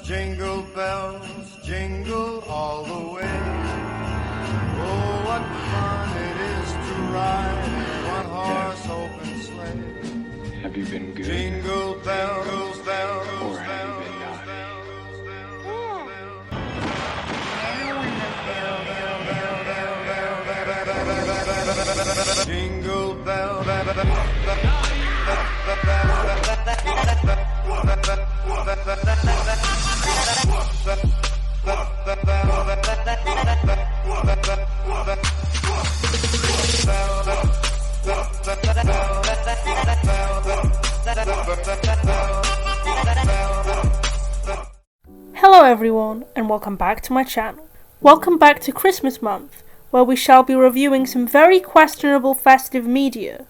bells, jingle all the way. Oh, what fun it is to ride in one-horse open sleigh. Have you been good? Jingle bells, bells, Or have you been naughty? Jingle bells. Hello everyone, and welcome back to my channel. Welcome back to Christmas month, where we shall be reviewing some very questionable festive media.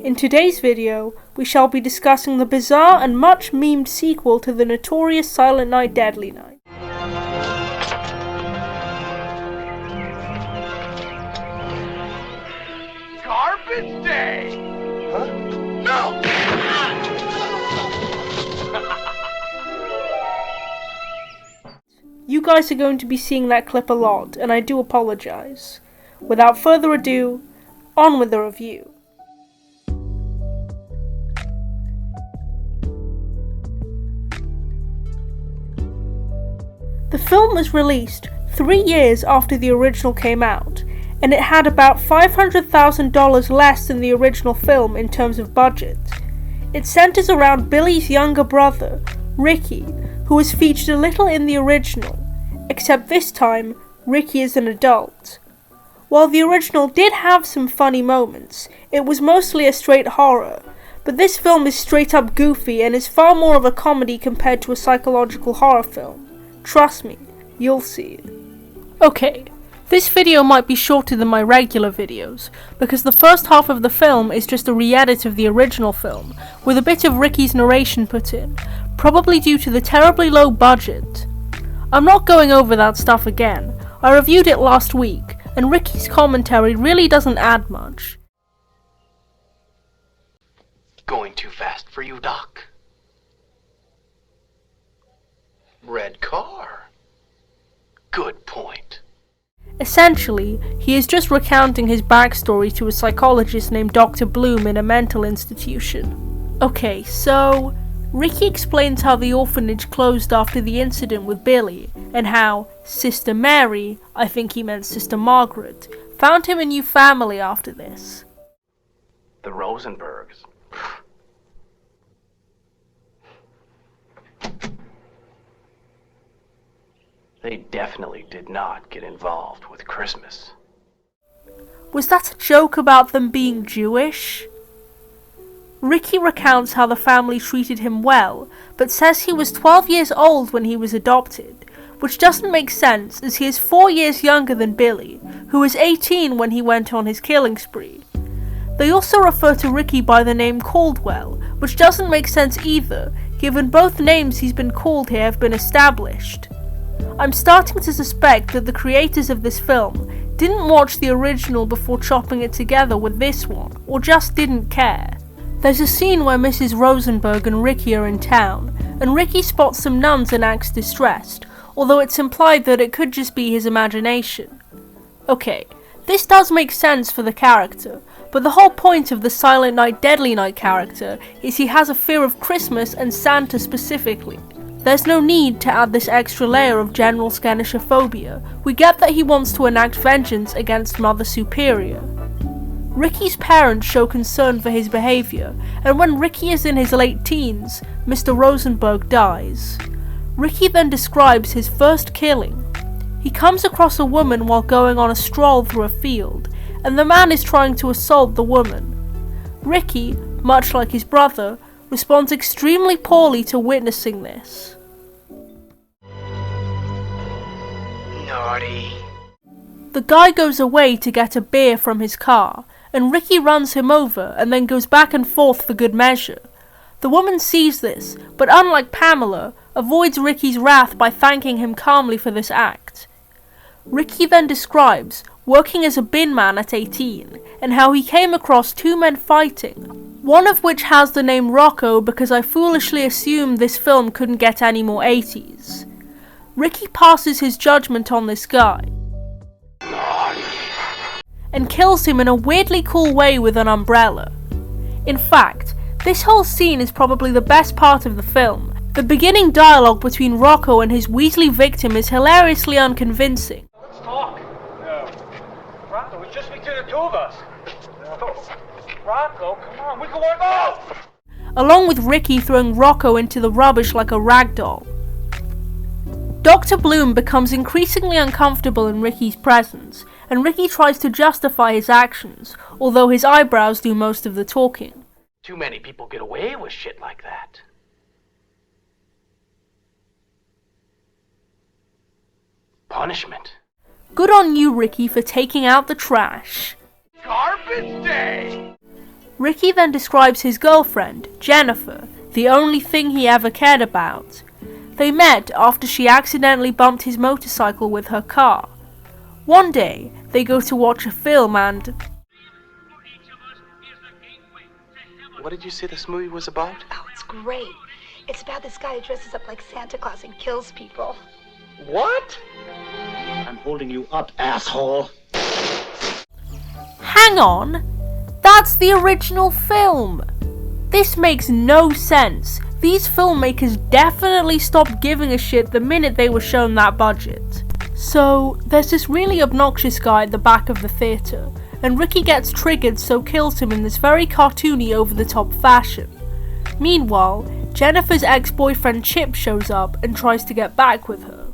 In today's video, we shall be discussing the bizarre and much memed sequel to the notorious Silent Night Deadly Night. Garbage Day! Huh? No! You guys are going to be seeing that clip a lot, and I do apologize. Without further ado, on with the review. The film was released 3 years after the original came out, and it had about $500,000 less than the original film in terms of budget. It centers around Billy's younger brother, Ricky, who was featured a little in the original, except this time, Ricky is an adult. While the original did have some funny moments, it was mostly a straight horror, but this film is straight up goofy and is far more of a comedy compared to a psychological horror film. Trust me, you'll see. Okay, this video might be shorter than my regular videos, because the first half of the film is just a re-edit of the original film, with a bit of Ricky's narration put in, probably due to the terribly low budget. I'm not going over that stuff again. I reviewed it last week, and Ricky's commentary really doesn't add much. Going too fast for you, Doc? Red car. Good point. Essentially, he is just recounting his backstory to a psychologist named Dr. Bloom in a mental institution. Okay, so Ricky explains how the orphanage closed after the incident with Billy, and how Sister Mary, I think he meant Sister Margaret, found him a new family after this. The Rosenbergs. They definitely did not get involved with Christmas. Was that a joke about them being Jewish? Ricky recounts how the family treated him well, but says he was 12 years old when he was adopted, which doesn't make sense as he is 4 years younger than Billy, who was 18 when he went on his killing spree. They also refer to Ricky by the name Caldwell, which doesn't make sense either, given both names he's been called here have been established. I'm starting to suspect that the creators of this film didn't watch the original before chopping it together with this one, or just didn't care. There's a scene where Mrs. Rosenberg and Ricky are in town, and Ricky spots some nuns and acts distressed, although it's implied that it could just be his imagination. Okay, this does make sense for the character, but the whole point of the Silent Night Deadly Night character is he has a fear of Christmas and Santa specifically. There's no need to add this extra layer of general scanophobia. We get that he wants to enact vengeance against Mother Superior. Ricky's parents show concern for his behaviour, and when Ricky is in his late teens, Mr. Rosenberg dies. Ricky then describes his first killing. He comes across a woman while going on a stroll through a field, and the man is trying to assault the woman. Ricky, much like his brother, responds extremely poorly to witnessing this. Naughty. The guy goes away to get a beer from his car, and Ricky runs him over and then goes back and forth for good measure. The woman sees this, but unlike Pamela, avoids Ricky's wrath by thanking him calmly for this act. Ricky then describes working as a bin man at 18, and how he came across two men fighting, one of which has the name Rocco because I foolishly assumed this film couldn't get any more 80s. Ricky passes his judgment on this guy and kills him in a weirdly cool way with an umbrella. In fact, this whole scene is probably the best part of the film. The beginning dialogue between Rocco and his Weasley victim is hilariously unconvincing. Let's talk. No. Rocco, it's just between the two of us. No. Rocco, come on, we can work off! Along with Ricky throwing Rocco into the rubbish like a rag doll. Dr. Bloom becomes increasingly uncomfortable in Ricky's presence, and Ricky tries to justify his actions, although his eyebrows do most of the talking. Too many people get away with shit like that. Punishment. Good on you, Ricky, for taking out the trash. Garbage day! Ricky then describes his girlfriend, Jennifer, the only thing he ever cared about. They met after she accidentally bumped his motorcycle with her car. One day, they go to watch a film and... What did you say this movie was about? Oh, it's great. It's about this guy who dresses up like Santa Claus and kills people. What? I'm holding you up, asshole. Hang on! That's the original film! This makes no sense. These filmmakers definitely stopped giving a shit the minute they were shown that budget. So, there's this really obnoxious guy at the back of the theatre, and Ricky gets triggered so kills him in this very cartoony over-the-top fashion. Meanwhile, Jennifer's ex-boyfriend Chip shows up and tries to get back with her.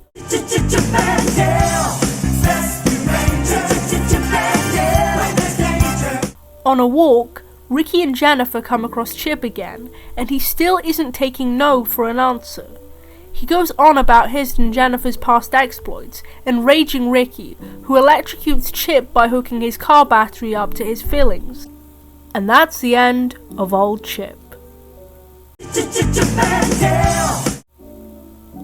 On a walk, Ricky and Jennifer come across Chip again, and he still isn't taking no for an answer. He goes on about his and Jennifer's past exploits, enraging Ricky, who electrocutes Chip by hooking his car battery up to his fillings. And that's the end of old Chip.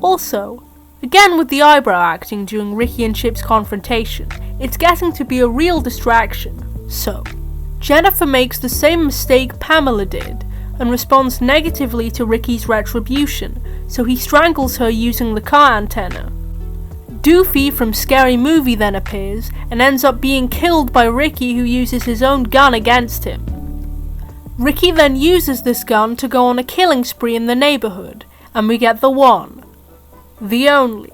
Also, again with the eyebrow acting during Ricky and Chip's confrontation, it's getting to be a real distraction. So, Jennifer makes the same mistake Pamela did, and responds negatively to Ricky's retribution, so he strangles her using the car antenna. Doofy from Scary Movie then appears, and ends up being killed by Ricky, who uses his own gun against him. Ricky then uses this gun to go on a killing spree in the neighbourhood, and we get the one, the only.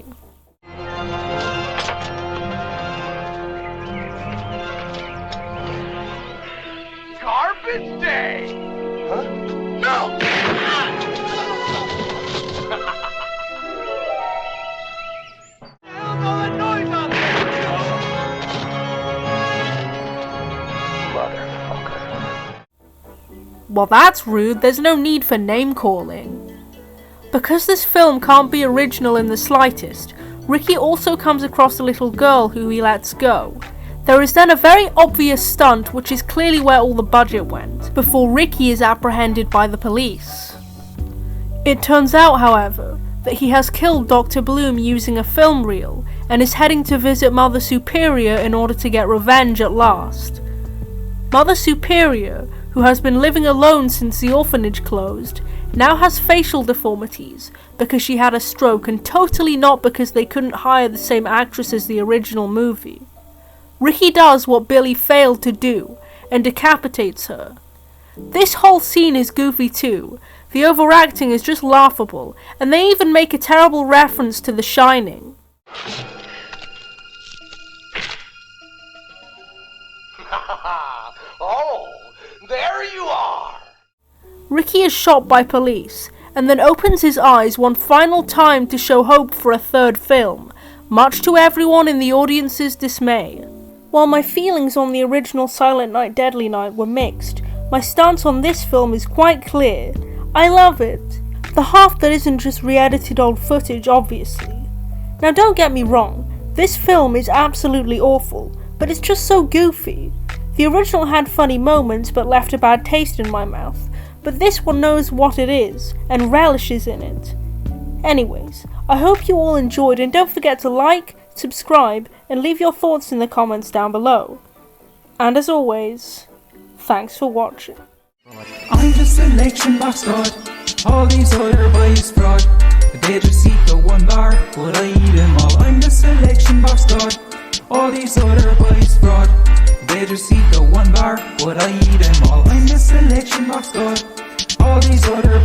Garbage day! Huh? No! Hell, all that noise out there! Motherfucker. Well, that's rude. There's no need for name calling. Because this film can't be original in the slightest, Ricky also comes across a little girl who he lets go. There is then a very obvious stunt, which is clearly where all the budget went, before Ricky is apprehended by the police. It turns out, however, that he has killed Dr. Bloom using a film reel, and is heading to visit Mother Superior in order to get revenge at last. Mother Superior, who has been living alone since the orphanage closed, now has facial deformities because she had a stroke, and totally not because they couldn't hire the same actress as the original movie. Ricky does what Billy failed to do, and decapitates her. This whole scene is goofy too. The overacting is just laughable, and they even make a terrible reference to The Shining. Oh, there you are! Ricky is shot by police, and then opens his eyes one final time to show hope for a third film, much to everyone in the audience's dismay. While my feelings on the original Silent Night Deadly Night were mixed, my stance on this film is quite clear. I love it. The half that isn't just re-edited old footage, obviously. Now don't get me wrong, this film is absolutely awful, but it's just so goofy. The original had funny moments but left a bad taste in my mouth, but this one knows what it is, and relishes in it. Anyways, I hope you all enjoyed, and don't forget to like, subscribe, and leave your thoughts in the comments down below. And as always, thanks for watching. I'm just a selection box god. All these other boys fraud. They just eat the one bar, but I eat them all. I'm the selection box god. All these other boys fraud. They just eat the one bar, but I eat them all. I'm the selection box god. All these other